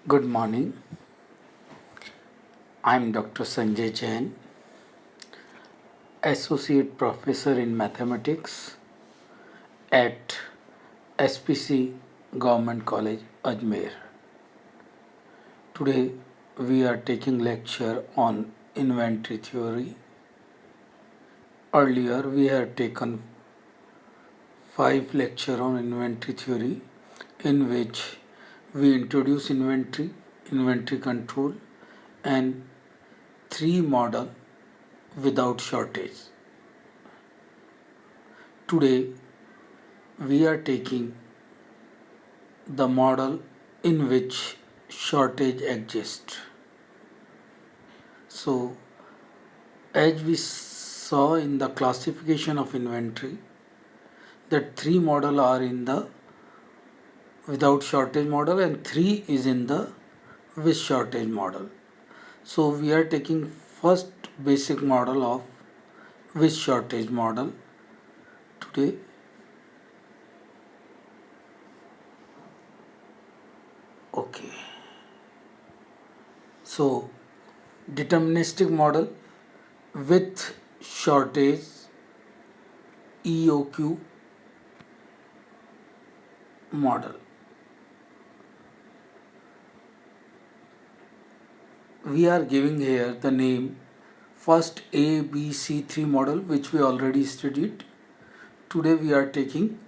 Good morning. I'm Dr. Sanjay Jain, Associate Professor in Mathematics at SPC Government College, Ajmer. Today we are taking lecture on inventory theory. Earlier we had taken 5 lecture on inventory theory in which we introduce inventory, inventory control and 3 model without shortage. Today we are taking the model in which shortage exists. So, as we saw in the classification of inventory, that 3 model are in the without shortage model and 3 is in the with shortage model. So, we are taking first basic model of with shortage model today. Okay. So, deterministic model with shortage EOQ model. We are giving here the name first ABC3 model, which we already studied. Today we are taking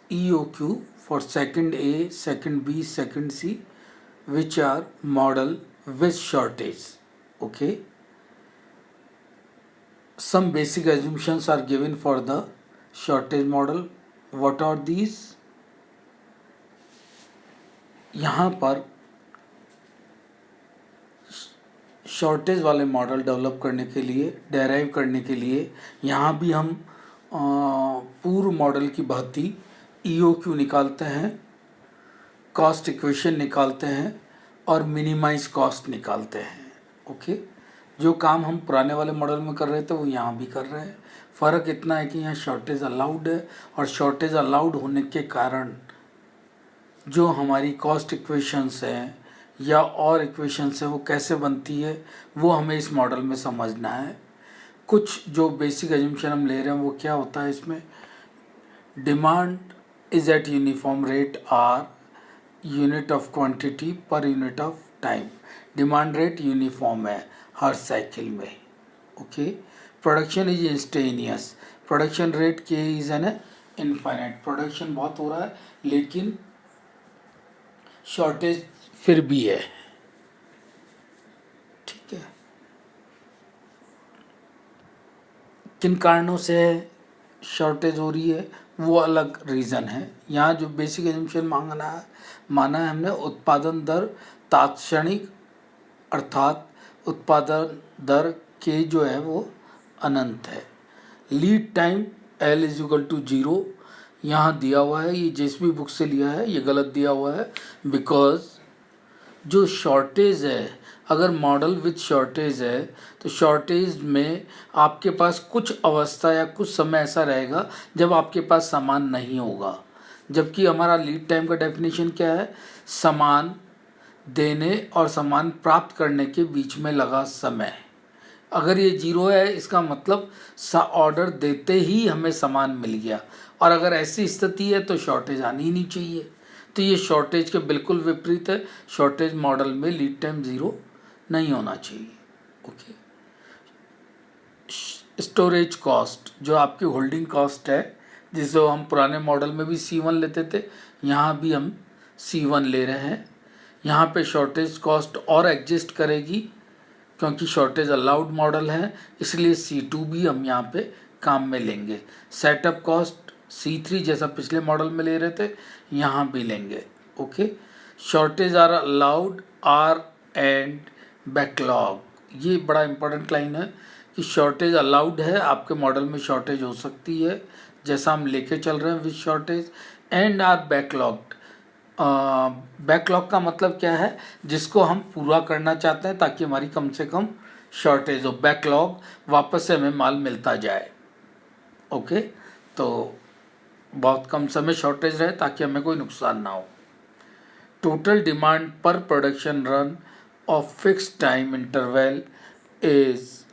EOQ for second A, second B, second C, which are model with shortage. Okay. Some basic assumptions are given for the shortage model. What are these? यहाँ पर shortage वाले model develop करने के लिए, derive करने के लिए यहाँ भी हम पूर्व मॉडल की भांति EOQ निकालते हैं, कॉस्ट इक्वेशन निकालते हैं और मिनिमाइज कॉस्ट निकालते हैं. ओके. जो काम हम पुराने वाले मॉडल में कर रहे थे वो यहाँ भी कर रहे हैं. फ़र्क इतना है कि यहाँ शॉर्टेज अलाउड है और शॉर्टेज अलाउड होने के कारण जो हमारी कॉस्ट इक्वेशंस हैं या और इक्वेशंस हैं वो कैसे बनती है वो हमें इस मॉडल में समझना है. कुछ जो बेसिक एजम्पशन हम ले रहे हैं वो क्या होता है इसमें. Demand is at uniform rate R unit of quantity per unit of time. Demand rate uniform है हर साइकिल में. Okay. Production is instantaneous. Production rate K is an infinite. Production बहुत हो रहा है लेकिन शॉर्टेज फिर भी है. ठीक है. किन कारणों से शॉर्टेज हो रही है वो अलग रीज़न है. यहाँ जो बेसिक एजम्पशन माना है हमने उत्पादन दर तात्क्षणिक अर्थात उत्पादन दर के जो है वो अनंत है. Lead time L is equal to 0 यहाँ दिया हुआ है. ये जिस भी बुक से लिया है ये गलत दिया हुआ है. बिकॉज जो शॉर्टेज है, अगर मॉडल विथ शॉर्टेज है तो शॉर्टेज में आपके पास कुछ अवस्था या कुछ समय ऐसा रहेगा जब आपके पास सामान नहीं होगा. जबकि हमारा लीड टाइम का डेफिनेशन क्या है. सामान देने और सामान प्राप्त करने के बीच में लगा समय. अगर ये 0 है इसका मतलब ऑर्डर देते ही हमें सामान मिल गया और अगर ऐसी स्थिति है तो शॉर्टेज आनी ही नहीं चाहिए. तो ये शॉर्टेज के बिल्कुल विपरीत है. शॉर्टेज मॉडल में लीड टाइम 0 नहीं होना चाहिए. ओके. स्टोरेज कॉस्ट जो आपकी होल्डिंग कॉस्ट है जिसे हम पुराने मॉडल में भी C1 लेते थे यहाँ भी हम C1 ले रहे हैं. यहाँ पे शॉर्टेज कॉस्ट और एग्जिस्ट करेगी क्योंकि शॉर्टेज अलाउड मॉडल है इसलिए C2 भी हम यहाँ पे काम में लेंगे. सेटअप कॉस्ट C3 जैसा पिछले मॉडल में ले रहे थे यहाँ भी लेंगे. Okay. Shortage are allowed are and backlog. ये बड़ा इंपॉर्टेंट लाइन है कि शॉर्टेज अलाउड है. आपके मॉडल में शॉर्टेज हो सकती है जैसा हम लेके चल रहे हैं with shortage. And are backlogged. Backlog का मतलब क्या है. जिसको हम पूरा करना चाहते हैं ताकि हमारी कम से कम शॉर्टेज हो. बैकलॉग वापस से हमें माल मिलता जाए. ओके. तो बहुत कम समय शॉर्टेज रहे ताकि हमें कोई नुकसान ना हो. total demand per production run of fixed time interval is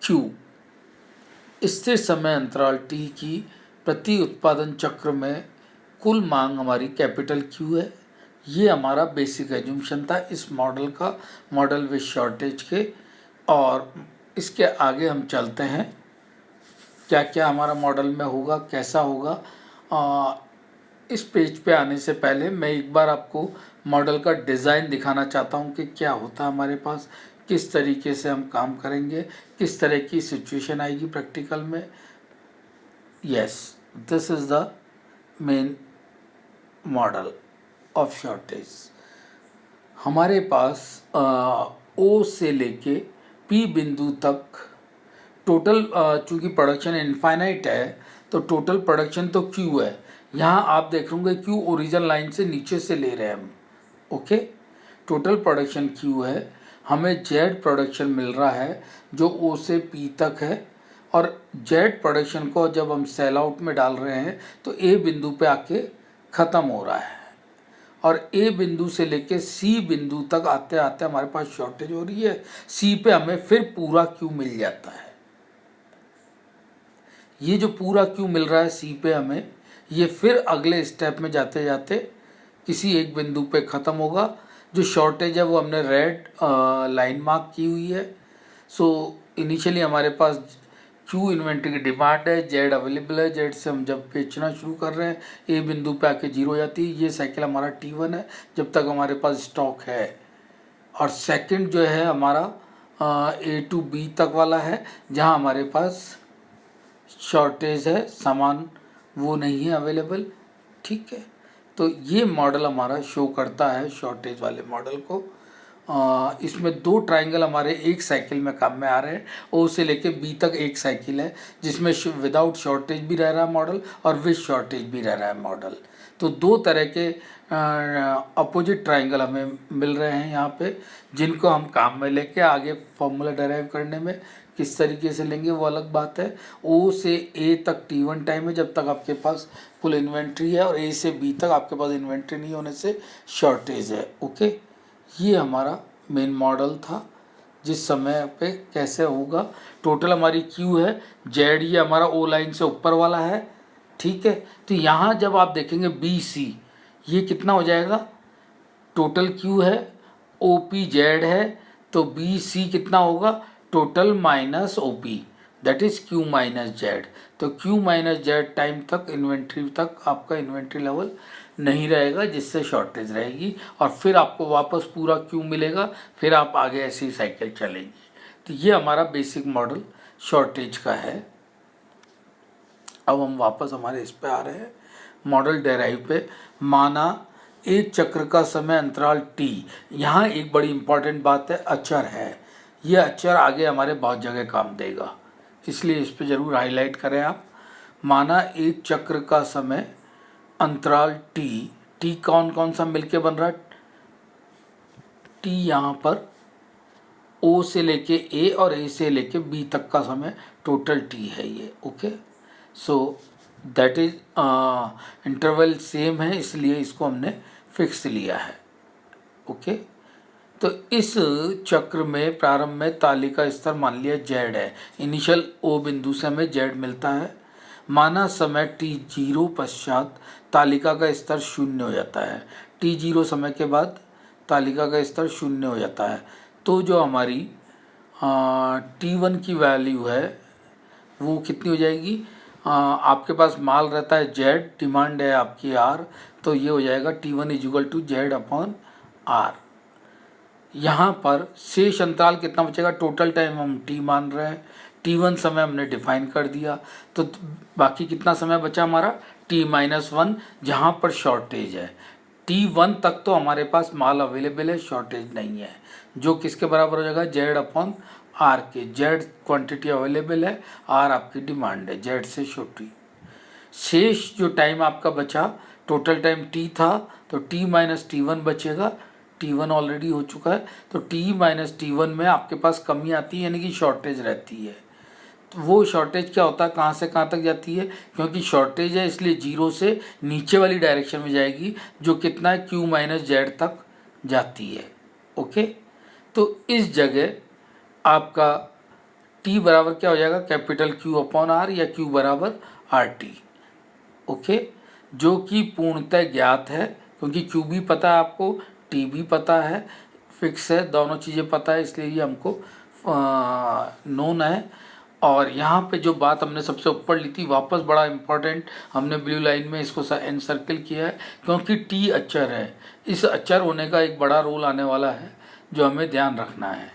Q। स्थिर समय अंतराल T की प्रति उत्पादन चक्र में कुल मांग हमारी कैपिटल Q है। ये हमारा बेसिक एज्यूम्पशन था इस मॉडल का, मॉडल विद शॉर्टेज के। और इसके आगे हम चलते हैं, क्या क्या हमारा मॉडल में होगा, कैसा होगा। इस पेज पे आने से पहले मैं एक बार आपको मॉडल का डिज़ाइन दिखाना चाहता हूँ कि क्या होता है हमारे पास, किस तरीके से हम काम करेंगे, किस तरह की सिचुएशन आएगी प्रैक्टिकल में। Yes, this is the main model of shortage. हमारे पास ओ से लेके पी बिंदु तक टोटल, चूँकि प्रोडक्शन इनफाइनाइट है तो टोटल प्रोडक्शन तो क्यू है। यहाँ आप देख होंगे क्यू ओरिजिन लाइन से नीचे से ले रहे हैं हम। ओके, टोटल प्रोडक्शन क्यू है, हमें जेड प्रोडक्शन मिल रहा है जो ओ से पी तक है। और जेड प्रोडक्शन को जब हम सेल आउट में डाल रहे हैं तो ए बिंदु पे आके ख़त्म हो रहा है, और ए बिंदु से लेके सी बिंदु तक आते आते हमारे पास शॉर्टेज हो रही है। सी पे हमें फिर पूरा क्यू मिल जाता है। ये जो पूरा क्यू मिल रहा है सी पे हमें, ये फिर अगले स्टेप में जाते जाते किसी एक बिंदु पे ख़त्म होगा। जो शॉर्टेज है वो हमने रेड लाइन मार्क की हुई है। सो इनिशियली हमारे पास क्यू इन्वेंट्री की डिमांड है, जेड अवेलेबल है, जेड से हम जब बेचना शुरू कर रहे हैं ए बिंदु पे आके जीरो हो जाती है। ये साइकिल हमारा T1 है जब तक हमारे पास स्टॉक है। और सेकंड जो है हमारा A to B तक वाला है, जहां हमारे पास शॉर्टेज है, सामान वो नहीं है अवेलेबल। ठीक है, तो ये मॉडल हमारा शो करता है शॉर्टेज वाले मॉडल को। इसमें दो ट्राइंगल हमारे एक साइकिल में काम में आ रहे हैं। ओ से लेके बी तक एक साइकिल है जिसमें विदाउट शॉर्टेज भी रह रहा है मॉडल और विद शॉर्टेज भी रह रहा है मॉडल। तो दो तरह के अपोजिट ट्राइंगल हमें मिल रहे हैं यहाँ पे, जिनको हम काम में लेके आगे फॉर्मूला डेराइव करने में किस तरीके से लेंगे वो अलग बात है। ओ से ए तक T1 टाइम है जब तक आपके पास फुल इन्वेंट्री है, और ए से बी तक आपके पास इन्वेंट्री नहीं होने से शॉर्टेज है। ओके, ये हमारा मेन मॉडल था जिस समय पे कैसे होगा। टोटल हमारी क्यू है, जेड ये हमारा ओ लाइन से ऊपर वाला है। ठीक है, तो यहाँ जब आप देखेंगे बी सी, ये कितना हो जाएगा, टोटल क्यू है, ओ पी जेड है, तो बी सी कितना होगा, total minus O P, that is Q minus Z. तो क्यू माइनस जेड टाइम तक इन्वेंट्री तक आपका इन्वेंट्री लेवल नहीं रहेगा, जिससे शॉर्टेज रहेगी, और फिर आपको वापस पूरा क्यू मिलेगा, फिर आप आगे ऐसी साइकिल चलेंगी। तो ये हमारा बेसिक मॉडल शॉर्टेज का है। अब हम वापस हमारे इस पे आ रहे हैं, मॉडल डेराइव पे। माना एक चक्र का समय अंतराल T, यहाँ एक बड़ी इंपॉर्टेंट बात है, अचर है। ये अचर आगे हमारे बहुत जगह काम देगा, इसलिए इस पे ज़रूर हाईलाइट करें आप। माना एक चक्र का समय अंतराल T कौन कौन सा मिलके बन रहा है, T यहाँ पर O से लेके A और A से लेके B तक का समय टोटल T है ये। Okay, so that is interval same है, इसलिए इसको हमने फिक्स लिया है। ओके, तो इस चक्र में प्रारंभ में तालिका स्तर मान लिया जेड है, इनिशियल ओ बिंदु से हमें जेड मिलता है। माना समय T0 पश्चात तालिका का स्तर शून्य हो जाता है। T0 समय के बाद तालिका का स्तर शून्य हो जाता है, तो जो हमारी T1 की वैल्यू है वो कितनी हो जाएगी, आपके पास माल रहता है जेड, डिमांड है आपकी आर, तो ये हो जाएगा T1 is equal to Z upon R. यहाँ पर शेष अंतराल कितना बचेगा, टोटल टाइम हम T मान रहे हैं, T1 समय हमने डिफाइन कर दिया, तो बाकी कितना समय बचा हमारा T-1, जहाँ पर शॉर्टेज है। T1 तक तो हमारे पास माल अवेलेबल है, शॉर्टेज नहीं है, जो किसके बराबर हो जाएगा, जेड अपॉन आर के। जेड क्वांटिटी अवेलेबल है, आर आपकी डिमांड है, जेड से छोटी। शेष जो टाइम आपका बचा, टोटल टाइम T था तो T-T1 बचेगा, T1 ऑलरेडी हो चुका है, तो T-T1 में आपके पास कमी आती है, यानी कि शॉर्टेज रहती है। तो वो शॉर्टेज क्या होता है, कहाँ से कहाँ तक जाती है, क्योंकि शॉर्टेज है इसलिए जीरो से नीचे वाली डायरेक्शन में जाएगी, जो कितना है Q माइनस जेड तक जाती है। ओके, तो इस जगह आपका T बराबर क्या हो जाएगा, कैपिटल Q अपॉन R या Q बराबर RT। ओके, जो कि पूर्णतः ज्ञात है, क्योंकि Q भी पता है आपको, T भी पता है, फिक्स है, दोनों चीज़ें पता है, इसलिए ये हमको नोन है। और यहाँ पे जो बात हमने सबसे ऊपर ली थी, वापस बड़ा इम्पोर्टेंट, हमने ब्लू लाइन में इसको एन सर्किल किया है, क्योंकि T अचर है, इस अचर होने का एक बड़ा रोल आने वाला है जो हमें ध्यान रखना है।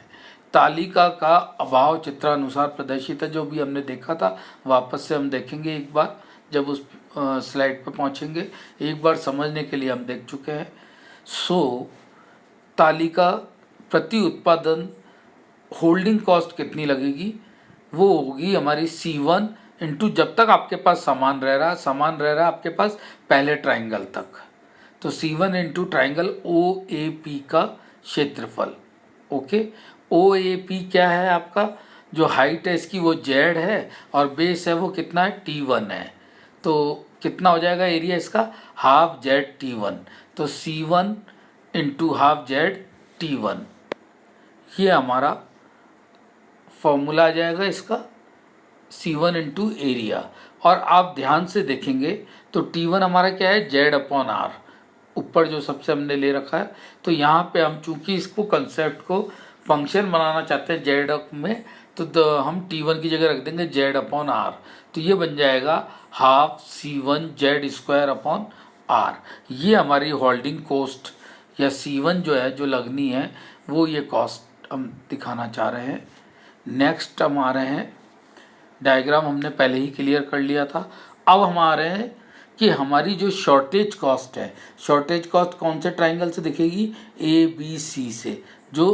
तालिका का अभाव चित्रानुसार प्रदर्शित है, जो भी हमने देखा था वापस से हम देखेंगे एक बार, जब उस स्लाइड पर पहुँचेंगे, एक बार समझने के लिए हम देख चुके हैं। तालिका प्रति उत्पादन होल्डिंग कॉस्ट कितनी लगेगी, वो होगी हमारी C1 इंटू, जब तक आपके पास सामान रह रहा आपके पास पहले ट्राइंगल तक, तो C1 इंटू ट्राइंगल OAP का क्षेत्रफल। ओके, OAP क्या है आपका, जो हाइट है इसकी वो Z है और बेस है वो कितना है, T1 है, तो कितना हो जाएगा एरिया इसका, हाफ ZT1, तो C1 इंटू हाफ ZT1, ये हमारा फॉर्मूला आ जाएगा इसका, C1 इंटू एरिया। और आप ध्यान से देखेंगे तो T1 हमारा क्या है, Z अपॉन R, ऊपर जो सबसे हमने ले रखा है। तो यहाँ पे हम चूंकि इसको कंसेप्ट को फंक्शन बनाना चाहते हैं Z में, तो हम T1 की जगह रख देंगे Z अपॉन R, तो ये बन जाएगा half C1 Z square upon R। ये हमारी होल्डिंग कॉस्ट या C1 जो है, जो लगनी है, वो ये कॉस्ट हम दिखाना चाह रहे हैं। नेक्स्ट हम आ रहे हैं, डायग्राम हमने पहले ही क्लियर कर लिया था। अब हम आ रहे हैं कि हमारी जो शॉर्टेज कॉस्ट है, शॉर्टेज कॉस्ट कौन से ट्राइंगल से दिखेगी, ABC से, जो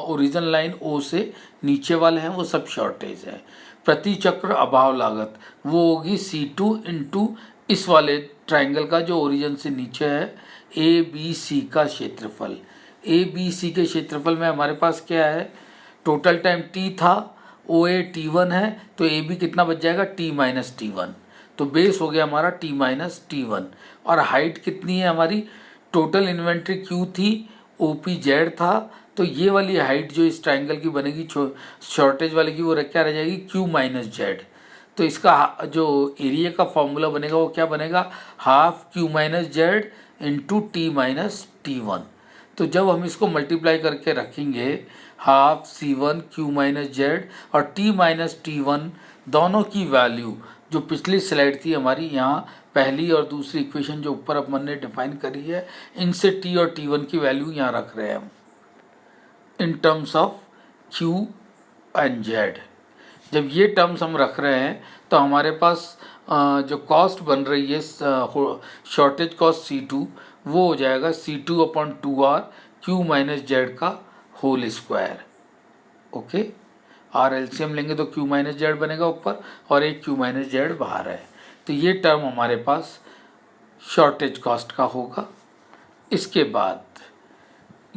ओरिजिन लाइन O से नीचे वाले हैं वो सब शॉर्टेज है। प्रति चक्र अभाव लागत वो होगी C2 इंटू इस वाले ट्राइंगल का जो ओरिजिन से नीचे है, ABC का क्षेत्रफल। ABC के क्षेत्रफल में हमारे पास क्या है, टोटल टाइम T था, OA T1 है, तो AB कितना बच जाएगा, T माइनस T1, तो बेस हो गया हमारा T माइनस T1। और हाइट कितनी है हमारी, टोटल इन्वेंट्री Q थी, OP Z था, तो ये वाली हाइट जो इस ट्राइंगल की बनेगी शॉर्टेज वाले की, वो क्या रह जाएगी, Q माइनस Z। तो इसका जो एरिया का फॉर्मूला बनेगा वो क्या बनेगा, half Q minus Z into T minus T1। तो जब हम इसको मल्टीप्लाई करके रखेंगे, half C1 Q minus Z और T माइनस T1 दोनों की वैल्यू जो पिछली स्लाइड थी हमारी, यहाँ पहली और दूसरी इक्वेशन जो ऊपर अपन ने डिफाइन करी है, इनसे T और T1 की वैल्यू यहाँ रख रहे हैं हम in terms of Q and Z। जब ये टर्म्स हम रख रहे हैं तो हमारे पास जो कॉस्ट बन रही है शॉर्टेज कॉस्ट C2, वो हो जाएगा C2 upon 2R Q minus Z का होल स्क्वायर। ओके, आर एलसीएम लेंगे तो Q माइनस जेड बनेगा ऊपर और एक Q माइनस जेड बाहर है, तो ये टर्म हमारे पास शॉर्टेज कॉस्ट का होगा। इसके बाद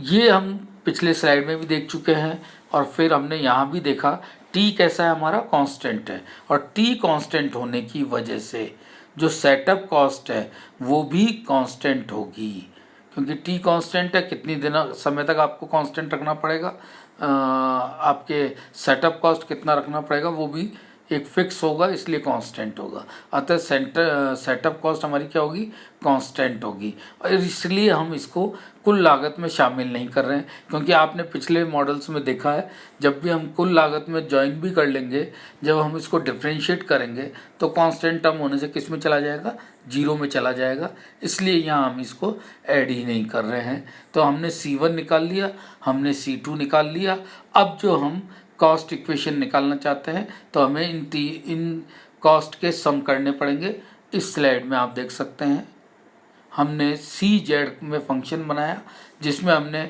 ये हम पिछले स्लाइड में भी देख चुके हैं और फिर हमने यहाँ भी देखा, T कैसा है हमारा, कांस्टेंट है, और T कांस्टेंट होने की वजह से जो सेटअप कॉस्ट है वो भी कांस्टेंट होगी, क्योंकि T कांस्टेंट है, कितनी समय तक आपको कांस्टेंट रखना पड़ेगा, आपके सेटअप कॉस्ट कितना रखना पड़ेगा वो भी एक फिक्स होगा, इसलिए कांस्टेंट होगा। अतः सेटअप कॉस्ट हमारी क्या होगी, कांस्टेंट होगी, और इसलिए हम इसको कुल लागत में शामिल नहीं कर रहे हैं, क्योंकि आपने पिछले मॉडल्स में देखा है, जब भी हम कुल लागत में ज्वाइन भी कर लेंगे, जब हम इसको डिफ्रेंशिएट करेंगे तो कांस्टेंट टर्म होने से किस में चला जाएगा, जीरो में चला जाएगा, इसलिए यहाँ हम इसको ऐड ही नहीं कर रहे हैं। तो हमने C1 निकाल लिया, हमने C2 निकाल लिया। अब जो हम कॉस्ट इक्वेशन निकालना चाहते हैं तो हमें इन कॉस्ट के सम करने पड़ेंगे। इस स्लाइड में आप देख सकते हैं, हमने CZ में फंक्शन बनाया जिसमें हमने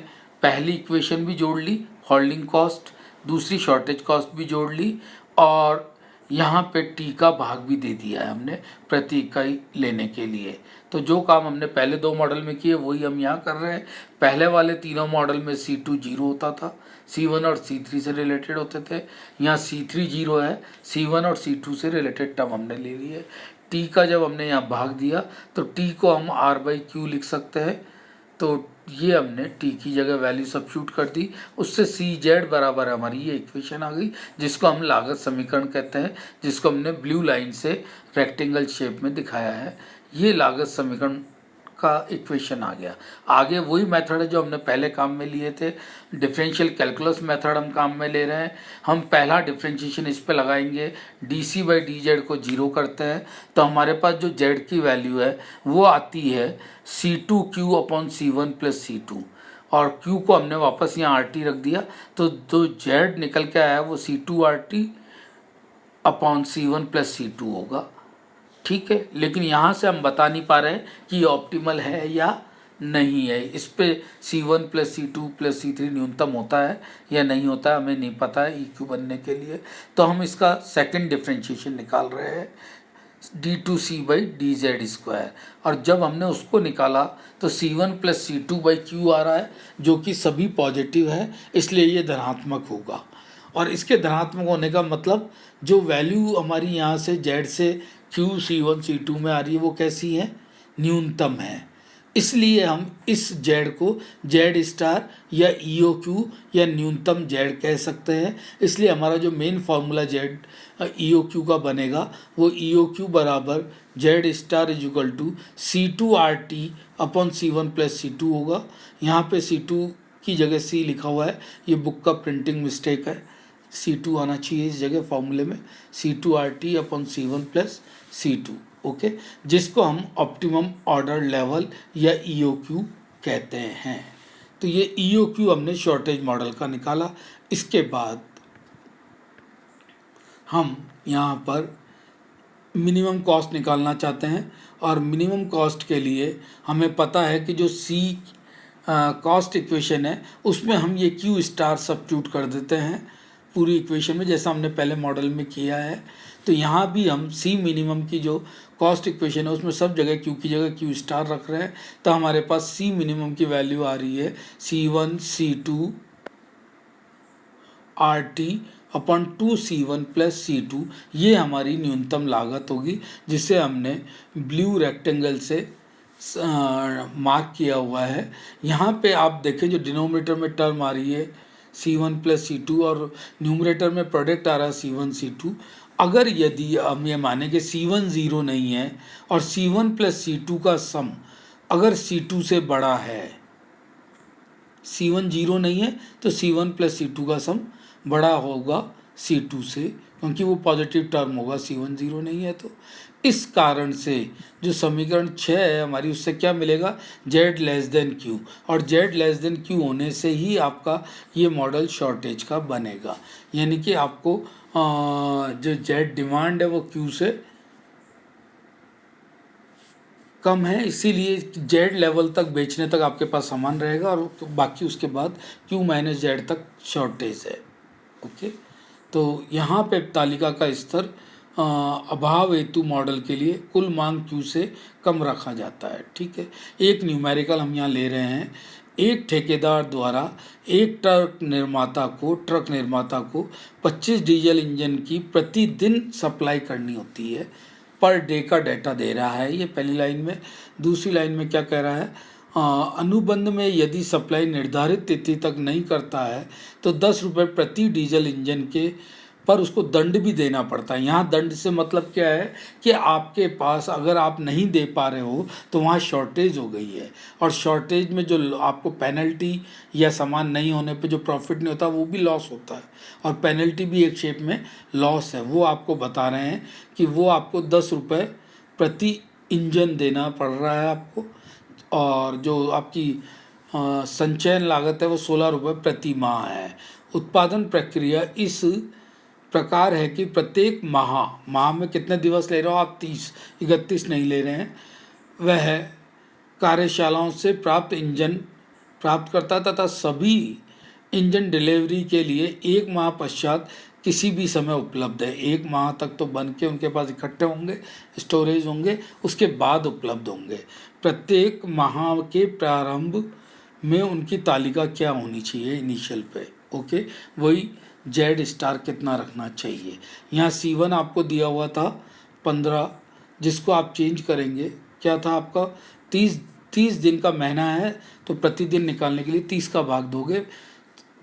पहली इक्वेशन भी जोड़ ली, होल्डिंग कॉस्ट, दूसरी शॉर्टेज कॉस्ट भी जोड़ ली, और यहाँ पे टी का भाग भी दे दिया है हमने प्रति इकाई लेने के लिए। तो जो काम हमने पहले 2 मॉडल में किए वही हम यहाँ कर रहे हैं। पहले वाले तीनों मॉडल में C2 0 होता था, C1 और C3 से रिलेटेड होते थे। यहाँ C3 0 है, C1 और C2 से रिलेटेड टर्म हमने ले ली है। टी का जब हमने यहाँ भाग दिया तो टी को हम R/Q लिख सकते हैं। तो ये हमने टी की जगह वैल्यू सब्स्टिट्यूट कर दी, उससे CZ बराबर हमारी ये इक्वेशन आ गई, जिसको हम लागत समीकरण कहते हैं, जिसको हमने ब्लू लाइन से रेक्टेंगल शेप में दिखाया है। ये लागत समीकरण का इक्वेशन आ गया। आगे वही मेथड है जो हमने पहले काम में लिए थे, डिफरेंशियल कैलकुलस मेथड हम काम में ले रहे हैं। हम पहला डिफरेंशिएशन इस पे लगाएंगे, dc/dz को 0 करते हैं तो हमारे पास जो z की वैल्यू है वो आती है C2q/C1 + C2, और q को हमने वापस यहाँ RT रख दिया, तो जो z निकल के आया वो C2RT/C1 + C2 होगा। ठीक है, लेकिन यहाँ से हम बता नहीं पा रहे कि ये ऑप्टिमल है या नहीं है। इस पे C1 + C2 + C3 न्यूनतम होता है या नहीं होता है, हमें नहीं पता है EQ बनने के लिए। तो हम इसका सेकंड डिफरेंशिएशन निकाल रहे हैं, d2c/dz², और जब हमने उसको निकाला तो C1 + C2/Q आ रहा है, जो कि सभी पॉजिटिव है, इसलिए ये धनात्मक होगा। और इसके धनात्मक होने का मतलब जो वैल्यू हमारी यहाँ से Z से Q C1 C2 में आ रही है वो कैसी है, न्यूनतम है। इसलिए हम इस Z को Z* या EOQ या न्यूनतम Z कह सकते हैं। इसलिए हमारा जो मेन फार्मूला Z EOQ का बनेगा वो EOQ बराबर Z* = C2RT/C1 + C2 होगा। यहाँ पे C2 की जगह C लिखा हुआ है, ये बुक का प्रिंटिंग मिस्टेक है, C2 आना चाहिए इस जगह फॉर्मूले में, C2RT/C1 + C2, ओके, जिसको हम ऑप्टिमम ऑर्डर लेवल या EOQ कहते हैं। तो ये EOQ हमने शॉर्टेज मॉडल का निकाला। इसके बाद हम यहाँ पर मिनिमम कॉस्ट निकालना चाहते हैं, और मिनिमम कॉस्ट के लिए हमें पता है कि जो कॉस्ट इक्वेशन है उसमें हम ये Q* सब्स्टिट्यूट कर देते हैं पूरी इक्वेशन में, जैसा हमने पहले मॉडल में किया है। तो यहाँ भी हम C मिनिमम की जो कॉस्ट इक्वेशन है उसमें सब जगह Q की जगह Q* रख रहे हैं। तो हमारे पास C मिनिमम की वैल्यू आ रही है C1 C2 RT/2C1 + C2। ये हमारी न्यूनतम लागत होगी, जिसे हमने ब्लू रेक्टेंगल से मार्क किया हुआ है। यहाँ पे आप देखें जो डिनोमिनेटर में टर्म आ रही है C1 + C2 और न्यूमरेटर में प्रोडक्ट आ रहा है C1 C2। अगर यदि हम ये माने कि C1 0 नहीं है और C1 + C2 का सम अगर C2 से बड़ा है, C1 0 नहीं है तो C1 + C2 का सम बड़ा होगा C2 से, क्योंकि वो पॉजिटिव टर्म होगा, C1 0 नहीं है। तो इस कारण से जो समीकरण 6 है हमारी, उससे क्या मिलेगा, Z Q, और Z Q होने से ही आपका ये मॉडल शॉर्टेज का बनेगा। यानी कि आपको जो Z डिमांड है वो Q से कम है, इसीलिए Z लेवल तक बेचने तक आपके पास सामान रहेगा, और बाकी उसके बाद Q - Z तक शॉर्टेज है। ओके, तो यहाँ पे तालिका का स्तर अभाव हेतु मॉडल के लिए कुल मांग Q से कम रखा जाता है। ठीक है, एक न्यूमेरिकल हम यहाँ ले रहे हैं। एक ठेकेदार द्वारा एक ट्रक निर्माता को 25 डीजल इंजन की प्रतिदिन सप्लाई करनी होती है। पर डे का डाटा दे रहा है ये पहली लाइन में। दूसरी लाइन में क्या कह रहा है, अनुबंध में यदि सप्लाई निर्धारित तिथि तक नहीं करता है तो 10 रुपये प्रति डीजल इंजन के पर उसको दंड भी देना पड़ता है। यहाँ दंड से मतलब क्या है कि आपके पास अगर आप नहीं दे पा रहे हो तो वहाँ शॉर्टेज हो गई है, और शॉर्टेज में जो आपको पेनल्टी या सामान नहीं होने पे जो प्रॉफिट नहीं होता वो भी लॉस होता है, और पेनल्टी भी एक शेप में लॉस है। वो आपको बता रहे हैं कि वो आपको 10 रुपये प्रति इंजन देना पड़ रहा है आपको, और जो आपकी संचयन लागत है वो 16 रुपये प्रति माह है। उत्पादन प्रक्रिया इस प्रकार है कि प्रत्येक माह में कितने दिवस ले रहे हो आप, 30-31 नहीं ले रहे हैं, वह कार्यशालाओं से प्राप्त इंजन प्राप्त करता तथा सभी इंजन डिलीवरी के लिए 1 माह पश्चात किसी भी समय उपलब्ध है। 1 माह तक तो बन के उनके पास इकट्ठे होंगे, स्टोरेज होंगे, उसके बाद उपलब्ध होंगे। प्रत्येक माह के प्रारंभ में उनकी तालिका क्या होनी चाहिए इनिशियल पे, ओके। वही जेड स्टार कितना रखना चाहिए। यहाँ C1 आपको दिया हुआ था 15, जिसको आप चेंज करेंगे, क्या था आपका 30 दिन का महीना है तो प्रतिदिन निकालने के लिए 30 का भाग दोगे,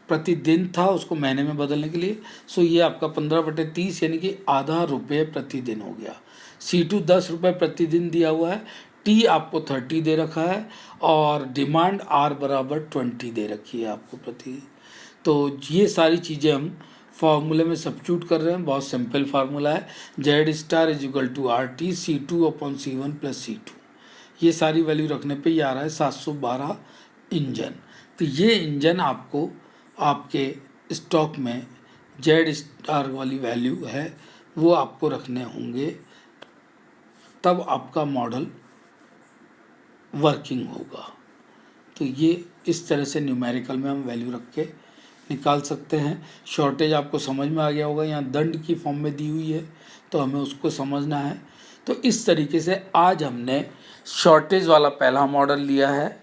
प्रतिदिन था उसको महीने में बदलने के लिए। सो ये आपका 15/30 यानी कि आधा रुपये प्रतिदिन हो गया। C2 10 रुपये प्रतिदिन दिया हुआ है, T आपको 30 दे रखा है और डिमांड R = 20 दे रखी है आपको प्रतिदिन। तो ये सारी चीज़ें हम फार्मूले में सब्स्टिट्यूट कर रहे हैं। बहुत सिंपल फार्मूला है, Z* = RT C2/C1 + C2। ये सारी वैल्यू रखने पे ये आ रहा है 712 इंजन। तो ये इंजन आपको आपके स्टॉक में Z* वाली वैल्यू है वो आपको रखने होंगे, तब आपका मॉडल वर्किंग होगा। तो ये इस तरह से न्यूमेरिकल में हम वैल्यू रख के निकाल सकते हैं। शॉर्टेज आपको समझ में आ गया होगा, यहाँ दंड की फॉर्म में दी हुई है तो हमें उसको समझना है। तो इस तरीके से आज हमने शॉर्टेज वाला पहला मॉडल लिया है,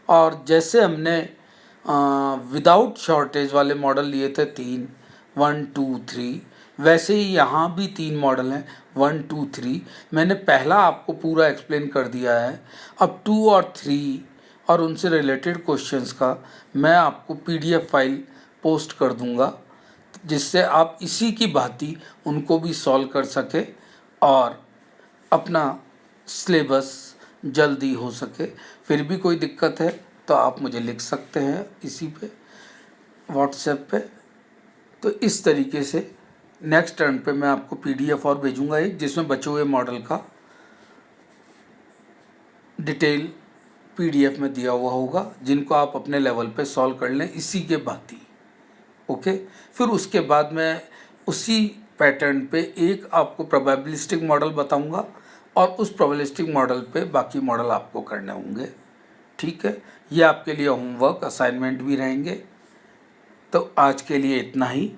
और जैसे हमने विदाउट शॉर्टेज वाले मॉडल लिए थे 3, 1, 2, 3, वैसे ही यहाँ भी 3 मॉडल हैं 1, 2, 3। मैंने पहला आपको पूरा एक्सप्लेन कर दिया है। अब 2 और 3 और उनसे रिलेटेड क्वेश्चंस का मैं आपको PDF फाइल पोस्ट कर दूंगा, जिससे आप इसी की भांति उनको भी सॉल्व कर सके और अपना सिलेबस जल्दी हो सके। फिर भी कोई दिक्कत है तो आप मुझे लिख सकते हैं इसी पे व्हाट्सएप पे। तो इस तरीके से नेक्स्ट टर्न पे मैं आपको PDF और भेजूंगा एक, जिसमें बचे हुए मॉडल का डिटेल PDF में दिया हुआ होगा, जिनको आप अपने लेवल पे सॉल्व कर लें इसी के भांति, ओके। फिर उसके बाद मैं उसी पैटर्न पे एक आपको प्रोबेबिलिस्टिक मॉडल बताऊंगा और उस प्रोबेबिलिस्टिक मॉडल पे बाकी मॉडल आपको करने होंगे, ठीक है। ये आपके लिए होमवर्क असाइनमेंट भी रहेंगे। तो आज के लिए इतना ही।